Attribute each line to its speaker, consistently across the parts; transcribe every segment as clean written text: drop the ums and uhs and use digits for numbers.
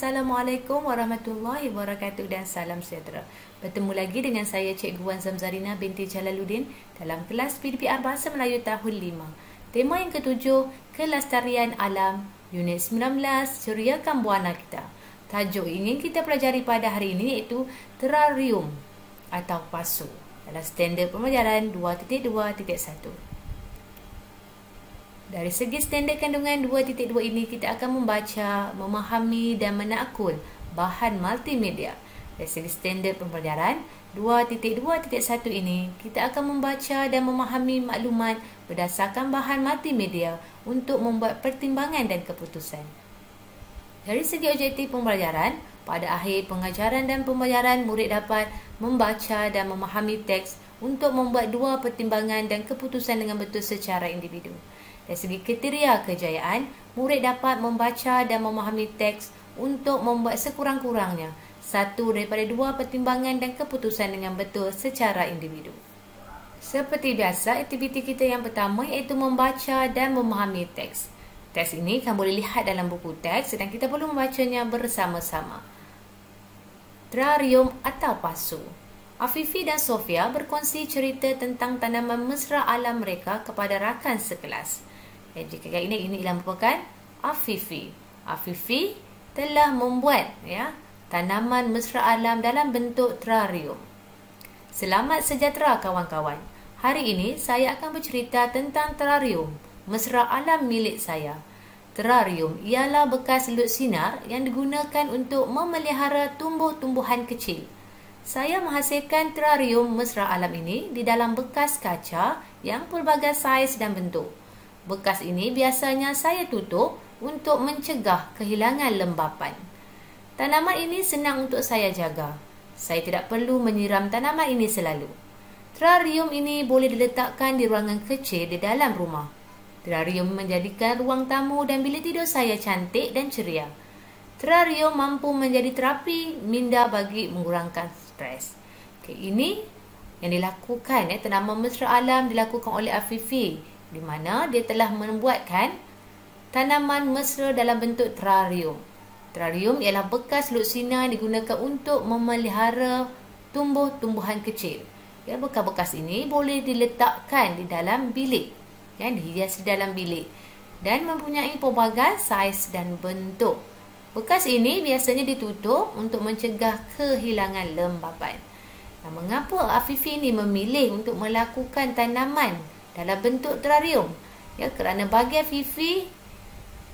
Speaker 1: Assalamualaikum warahmatullahi wabarakatuh dan salam sejahtera. Bertemu lagi dengan saya Cikgu Wan Zamzarina binti Jalaluddin dalam kelas PDPR Bahasa Melayu tahun 5. Tema yang ketujuh, Kelestarian Alam, Unit 19, Ceriakan Buana Kita. Tajuk ingin kita pelajari pada hari ini iaitu terarium atau pasu dalam standard pembelajaran 2.2.1. Dari segi standard kandungan 2.2 ini, kita akan membaca, memahami dan menakul bahan multimedia. Dari segi standard pembelajaran 2.2.1 ini, kita akan membaca dan memahami maklumat berdasarkan bahan multimedia untuk membuat pertimbangan dan keputusan. Dari segi objektif pembelajaran, pada akhir pengajaran dan pembelajaran, murid dapat membaca dan memahami teks untuk membuat dua pertimbangan dan keputusan dengan betul secara individu. Dari segi kriteria kejayaan, murid dapat membaca dan memahami teks untuk membuat sekurang-kurangnya satu daripada dua pertimbangan dan keputusan dengan betul secara individu. Seperti biasa, aktiviti kita yang pertama iaitu membaca dan memahami teks. Teks ini kamu boleh lihat dalam buku teks dan kita perlu membacanya bersama-sama. Terarium atau pasu. Afifi dan Sofia berkongsi cerita tentang tanaman mesra alam mereka kepada rakan sekelas. Jika ini ialah merupakan Afifi. Afifi telah membuat tanaman mesra alam dalam bentuk terarium. Selamat sejahtera kawan-kawan. Hari ini saya akan bercerita tentang terarium mesra alam milik saya. Terarium ialah bekas lut sinar yang digunakan untuk memelihara tumbuh-tumbuhan kecil. Saya menghasilkan terarium mesra alam ini di dalam bekas kaca yang pelbagai saiz dan bentuk. Bekas ini biasanya saya tutup untuk mencegah kehilangan lembapan. Tanaman ini senang untuk saya jaga. Saya tidak perlu menyiram tanaman ini selalu. Terarium ini boleh diletakkan di ruangan kecil di dalam rumah. Terarium menjadikan ruang tamu dan bilik tidur saya cantik dan ceria. Terarium mampu menjadi terapi minda bagi mengurangkan stres. Ini yang dilakukan, tanaman mesra alam dilakukan oleh Afifi, di mana dia telah membuatkan tanaman mesra dalam bentuk terarium. Terarium ialah bekas lut sinar digunakan untuk memelihara tumbuh-tumbuhan kecil. Bekas-bekas ini boleh diletakkan di dalam bilik, dihias di dalam bilik dan mempunyai pelbagai saiz dan bentuk. Bekas ini biasanya ditutup untuk mencegah kehilangan lembapan. Mengapa Afifi ini memilih untuk melakukan tanaman dalam bentuk terarium? Kerana bagi Afifi,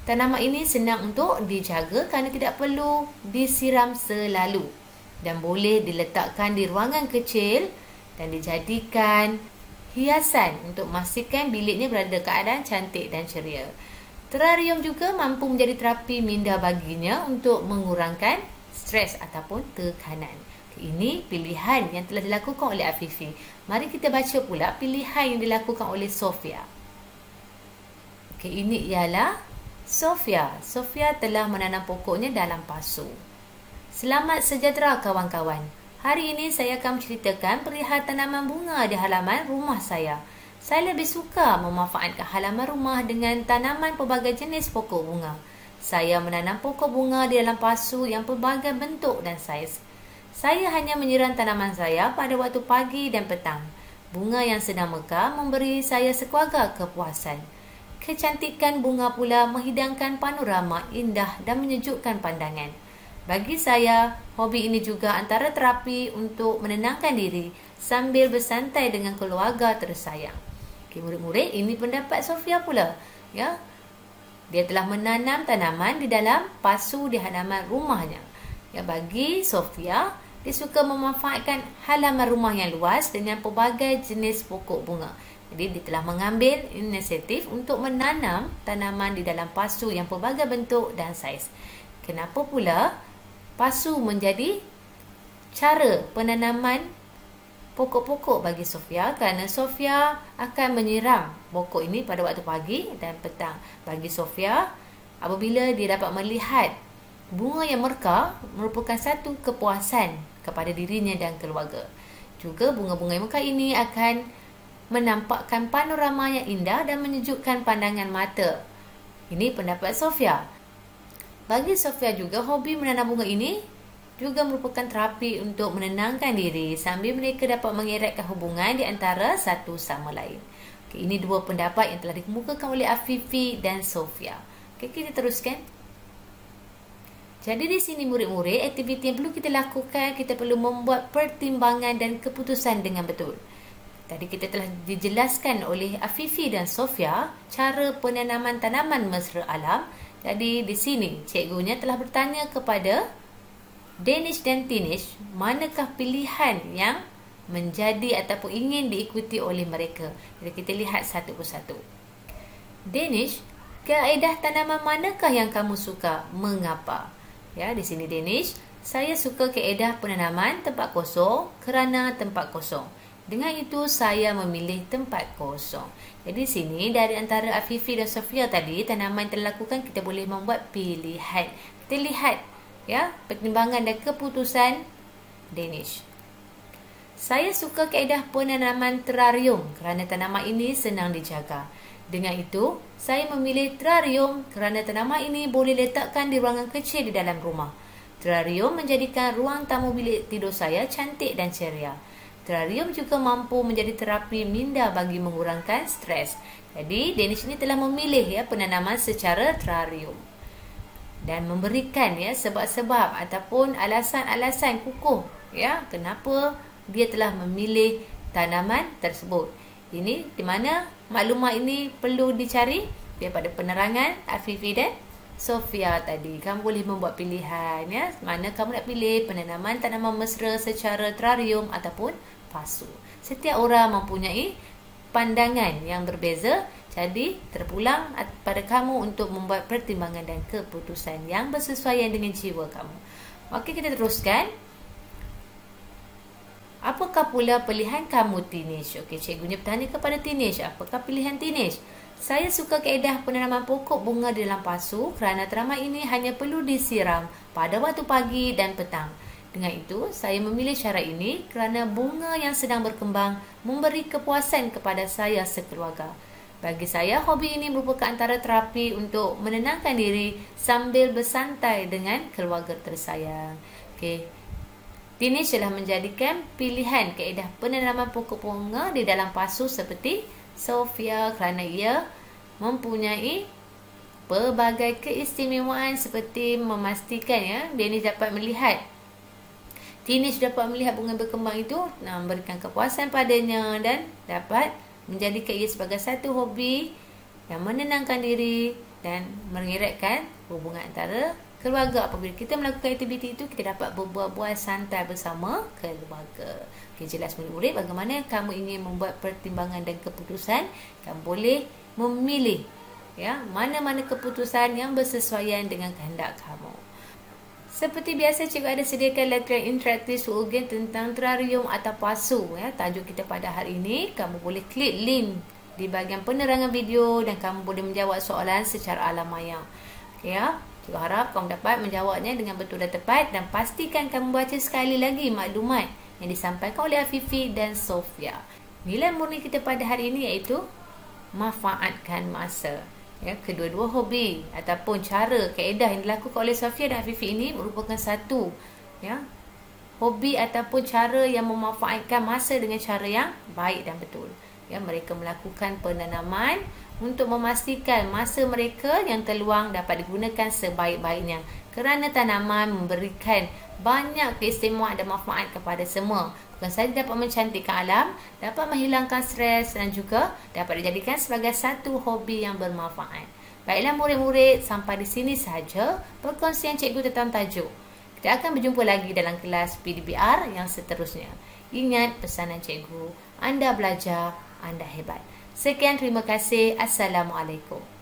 Speaker 1: tanaman ini senang untuk dijaga kerana tidak perlu disiram selalu dan boleh diletakkan di ruangan kecil dan dijadikan hiasan untuk memastikan biliknya berada keadaan cantik dan ceria. Terarium juga mampu menjadi terapi minda baginya untuk mengurangkan stres ataupun tekanan. Ini pilihan yang telah dilakukan oleh Afifi. Mari kita baca pula pilihan yang dilakukan oleh Sofia. Ini ialah Sofia. Sofia telah menanam pokoknya dalam pasu. Selamat sejahtera kawan-kawan. Hari ini saya akan menceritakan perihal tanaman bunga di halaman rumah saya. Saya lebih suka memanfaatkan halaman rumah dengan tanaman pelbagai jenis pokok bunga. Saya menanam pokok bunga di dalam pasu yang pelbagai bentuk dan saiz. Saya hanya menyiram tanaman saya pada waktu pagi dan petang. Bunga yang sedang mekar memberi saya sekeluarga kepuasan. Kecantikan bunga pula menghidangkan panorama indah dan menyejukkan pandangan. Bagi saya, hobi ini juga antara terapi untuk menenangkan diri sambil bersantai dengan keluarga tersayang. Murid-murid, ini pendapat Sofia pula. Dia telah menanam tanaman di dalam pasu di halaman rumahnya. Bagi Sofia, dia suka memanfaatkan halaman rumah yang luas dengan pelbagai jenis pokok bunga. Jadi dia telah mengambil inisiatif untuk menanam tanaman di dalam pasu yang pelbagai bentuk dan saiz. Kenapa pula pasu menjadi cara penanaman pokok-pokok bagi Sofia? Kerana Sofia akan menyiram pokok ini pada waktu pagi dan petang. Bagi Sofia, apabila dia dapat melihat bunga yang mekar merupakan satu kepuasan kepada dirinya dan keluarga. Juga bunga-bunga yang mekar ini akan menampakkan panorama yang indah dan menyejukkan pandangan mata. Ini pendapat Sofia. Bagi Sofia juga, hobi menanam bunga ini juga merupakan terapi untuk menenangkan diri sambil mereka dapat mengeratkan hubungan di antara satu sama lain. Okay, ini dua pendapat yang telah dikemukakan oleh Afifi dan Sofia. Okay, kita teruskan. Jadi di sini murid-murid, aktiviti yang perlu kita lakukan, kita perlu membuat pertimbangan dan keputusan dengan betul. Tadi kita telah dijelaskan oleh Afifi dan Sofia cara penanaman tanaman mesra alam. Jadi di sini cikgunya telah bertanya kepada Danish dan Tinish, manakah pilihan yang menjadi ataupun ingin diikuti oleh mereka. Jadi kita lihat satu persatu. Danish, kaedah tanaman manakah yang kamu suka? Mengapa? Ya, di sini Danish, saya suka kaedah penanaman tempat kosong kerana tempat kosong. Dengan itu saya memilih tempat kosong. Jadi di sini dari antara Afifi dan Sofia tadi, tanaman yang telah lakukan, kita boleh membuat pilihan. Kita lihat ya pertimbangan dan keputusan Danish. Saya suka kaedah penanaman terarium kerana tanaman ini senang dijaga. Dengan itu, saya memilih terarium kerana tanaman ini boleh letakkan di ruangan kecil di dalam rumah. Terarium menjadikan ruang tamu bilik tidur saya cantik dan ceria. Terarium juga mampu menjadi terapi minda bagi mengurangkan stres. Jadi, Danish ini telah memilih ya penanaman secara terarium dan memberikan ya sebab-sebab ataupun alasan-alasan kukuh ya kenapa dia telah memilih tanaman tersebut. Ini di mana maklumat ini perlu dicari daripada penerangan Afifi dan Sofia tadi. Kamu boleh membuat pilihan ya, mana kamu nak pilih penanaman tanaman mesra secara terarium ataupun pasu. Setiap orang mempunyai pandangan yang berbeza, jadi terpulang pada kamu untuk membuat pertimbangan dan keputusan yang bersesuaian dengan jiwa kamu. Okey, kita teruskan. Apakah pula pilihan kamu, Tinish? Okey, cikgunya bertanya kepada Tinish, apakah pilihan Tinish? Saya suka kaedah penanaman pokok bunga di dalam pasu kerana tanaman ini hanya perlu disiram pada waktu pagi dan petang. Dengan itu, saya memilih cara ini kerana bunga yang sedang berkembang memberi kepuasan kepada saya sekeluarga. Bagi saya, hobi ini merupakan antara terapi untuk menenangkan diri sambil bersantai dengan keluarga tersayang. Okey. Tinish telah menjadikan pilihan kaedah penanaman pokok bunga di dalam pasu seperti Sofia kerana ia mempunyai pelbagai keistimewaan seperti memastikan ya Tinish dapat melihat bunga berkembang itu memberikan kepuasan padanya dan dapat menjadikan ia sebagai satu hobi yang menenangkan diri dan mengeratkan hubungan antara keluarga. Apabila kita melakukan aktiviti itu, kita dapat berbual-bual santai bersama keluarga. Okay, jelas murid-murid bagaimana kamu ingin membuat pertimbangan dan keputusan. Kamu boleh memilih ya mana-mana keputusan yang bersesuaian dengan kehendak kamu. Seperti biasa, cikgu ada sediakan latihan interaktif ujian tentang terarium atau pasu ya. Tajuk kita pada hari ini, kamu boleh klik link di bahagian penerangan video dan kamu boleh menjawab soalan secara alam maya. Okay, ya. Cikgu harap kamu dapat menjawabnya dengan betul dan tepat dan pastikan kamu baca sekali lagi maklumat yang disampaikan oleh Afifi dan Sofia. Nilai murni kita pada hari ini iaitu manfaatkan masa. Ya, kedua-dua hobi ataupun cara kaedah yang dilakukan oleh Sofia dan Afifi ini merupakan satu ya hobi ataupun cara yang memanfaatkan masa dengan cara yang baik dan betul. Ya, mereka melakukan penanaman untuk memastikan masa mereka yang terluang dapat digunakan sebaik-baiknya kerana tanaman memberikan banyak keistimewaan dan manfaat kepada semua. Bukan sahaja dapat mencantikkan alam, dapat menghilangkan stres dan juga dapat dijadikan sebagai satu hobi yang bermanfaat. Baiklah murid-murid, sampai di sini sahaja perkongsian cikgu tentang tajuk. Kita akan berjumpa lagi dalam kelas PDBR yang seterusnya. Ingat pesanan cikgu, anda belajar, anda hebat. Sekian, terima kasih. Assalamualaikum.